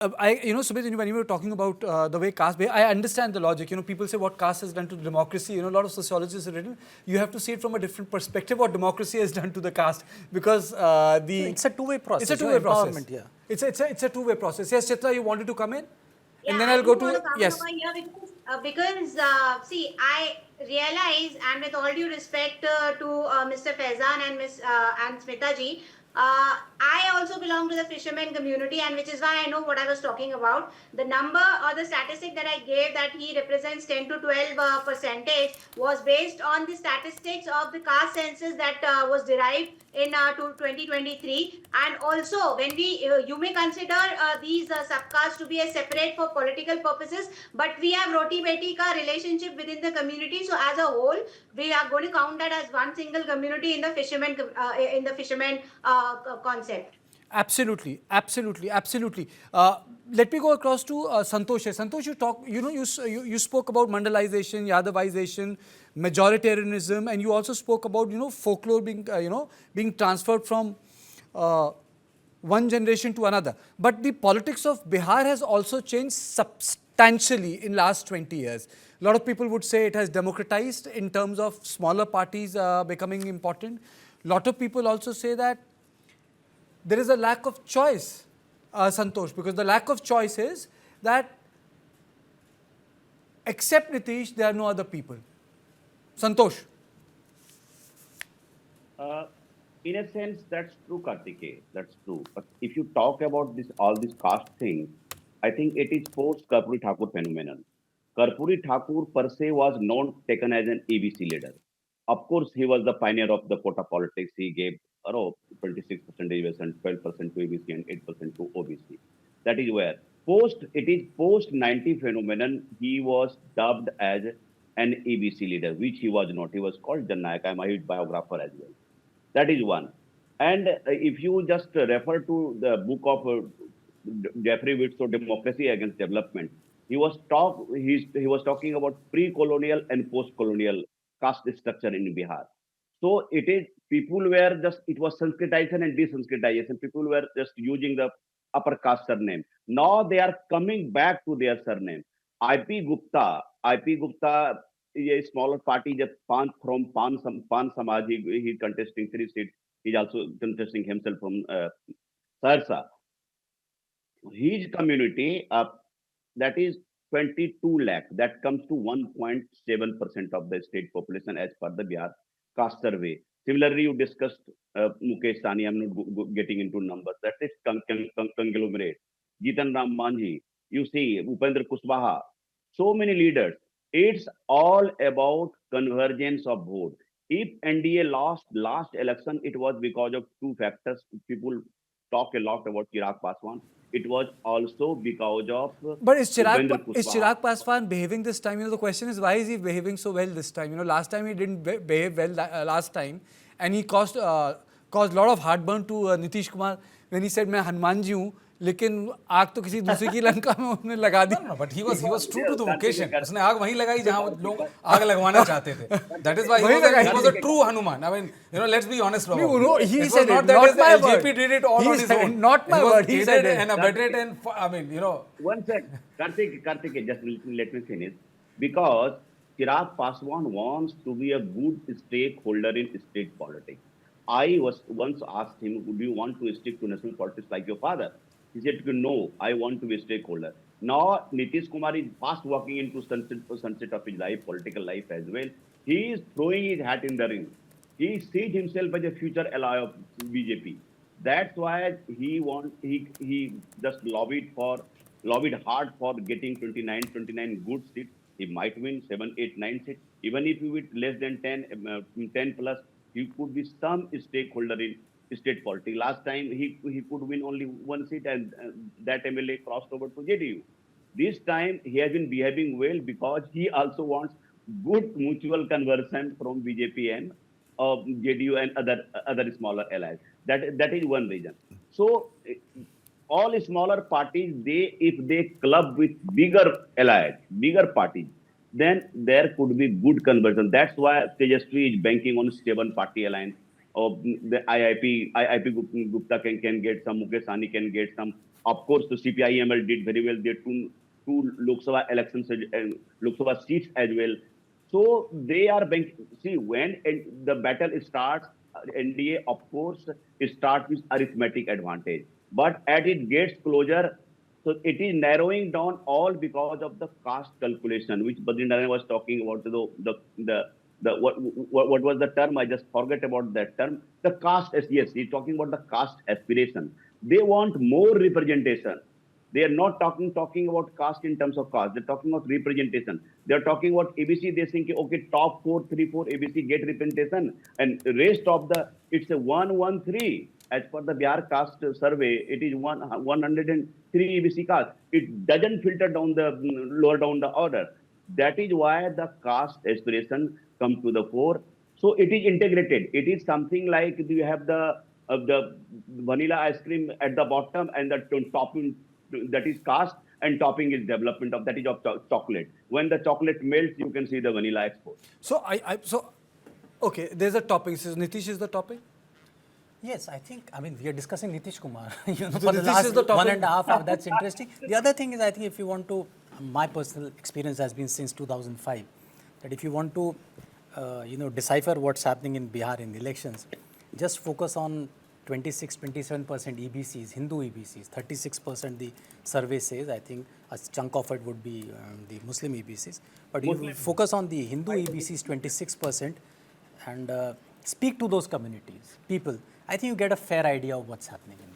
Sumit, when you were talking about the way caste, I understand the logic. People say what caste has done to democracy. A lot of sociologists have written, you have to see it from a different perspective what democracy has done to the caste, because it's a two-way process. It's a two-way process. Empowerment, yeah. It's a two-way process. Yes, Chitra, you wanted to come in, Yeah, and then I I'll do go want to to come in yes. over here because see, I realize, and with all due respect to Mr. Faizan and Miss and Smita ji, I also belong to the fishermen community, and which is why I know what I was talking about. The number or the statistic that I gave, that he represents 10 to 12 percentage, was based on the statistics of the caste census that was derived in 2023. And also, when you may consider these subcastes to be a separate for political purposes, but we have roti beti ka relationship within the community. So as a whole, we are going to count that as one single community in the fishermen concept. Absolutely, absolutely, absolutely. Let me go across to Santosh. Santosh, you spoke about mandalization, Yadavization, majoritarianism, and you also spoke about folklore being being transferred from one generation to another. But the politics of Bihar has also changed substantially in last 20 years. A lot of people would say it has democratized in terms of smaller parties becoming important. A lot of people also say that there is a lack of choice, Santosh, because the lack of choice is that except Nitish, there are no other people. Santosh. In a sense, that's true, Kartikeya. That's true. But if you talk about all this caste thing, I think it is post Karpuri Thakur phenomenon. Karpuri Thakur per se was not taken as an ABC leader. Of course, he was the pioneer of the quota politics. He gave 26% and 12% to ABC and 8% to OBC. That is where post 90 phenomenon, he was dubbed as an ABC leader, which he was not. He was called Jannayak. I'm a huge biographer as well. That is one. And if you just refer to the book of Jeffrey Witso, Democracy Against Development, he was talking about pre-colonial and post-colonial caste structure in Bihar. So it was Sanskritization and desanskritization. People were just using the upper caste surname. Now they are coming back to their surname. IP Gupta is a smaller party just from Pan Samaj. He's contesting 3 seats. He's also contesting himself from Sarsa. His community, that is 22 lakh. That comes to 1.7% of the state population as per the Bihar caste survey. Similarly, you discussed Mukesh Sani. I'm not getting into numbers. That is conglomerate. Jitan Ram Manji. You see, Upendra Kushwaha. So many leaders. It's all about convergence of vote. If NDA lost last election, it was because of two factors. People talk a lot about Chirag Paswan. It was also because of But Upendra Kushwaha. Is Chirag Paswan behaving this time? The question is, why is he behaving so well this time? Last time he didn't behave well last time, and he caused a lot of heartburn to Nitish Kumar when he said, "मैं हनुमान जी हूँ, लेकिन आग तो किसी दूसरे की लंका में उन्होंने लगा दी." No, but he was true to the vocation. उसने आग वहीं लगाई जहाँ लोग आग लगवाना चाहते थे. That is why he was a true Hanuman. I mean, let's be honest about it. He It said was it, not that not my word. JP did it all on his own. Not my word. He said it. And abetted and I mean, One sec, Karthik, just let me finish. Because Chirag Paswan wants to be a good stakeholder in state politics. I was once asked him, "Do you want to stick to national politics like your father?" He said, "No, I want to be a stakeholder." Now, Nitish Kumar is fast walking into sunset of his life, political life as well. He is throwing his hat in the ring. He sees himself as a future ally of BJP. That's why he just lobbied hard for getting 29 good seats. He might win 7, 8, 9 seats. Even if he win less than 10 plus, he could be some stakeholder in state politics. Last time he could win only 1 seat, and that MLA crossed over to JDU. This time he has been behaving well because he also wants good mutual conversion from BJP and JDU and other smaller allies. That is one reason. So all smaller parties, if they club with bigger allies, bigger parties, then there could be good conversion. That's why Tejasvi is banking on 7-party alliance. Or the IIP Gupta can get some, Mukesh Sani can get some, Of course, the CPI-ML did very well. They two Lok Sabha elections and Lok Sabha seats as well. So they are see when the battle starts, NDA of course starts with arithmetic advantage, but as it gets closer, so it is narrowing down all because of the caste calculation, which Badrinaran was talking about. What was the term? I just forget about that term. The caste, yes, he's talking about the caste aspiration. They want more representation. They are not talking about caste in terms of caste. They're talking about representation. They're talking about ABC. They think, okay, top 3, 4 ABC get representation, and rest of it's a 113. As per the Bihar caste survey, it is 103 ABC caste. It doesn't filter down lower down the order. That is why the caste aspiration come to the fore. So it is integrated. It is something like you have the vanilla ice cream at the bottom and the topping that is caste, and topping is development of that is of chocolate. When the chocolate melts, you can see the vanilla export. So okay, there's a topping. So Nitish is the topping. Yes, I mean, we are discussing Nitish Kumar, for Nitish the is last the topic. 1.5 hours. That's interesting. The other thing is, I think if you want to, my personal experience has been since 2005, that if you want to, decipher what's happening in Bihar in the elections, just focus on 27% EBCs, Hindu EBCs, 36% the survey says. I think a chunk of it would be the Muslim EBCs. But you focus on the Hindu EBCs, 26%, and speak to those communities, people. I think you get a fair idea of what's happening in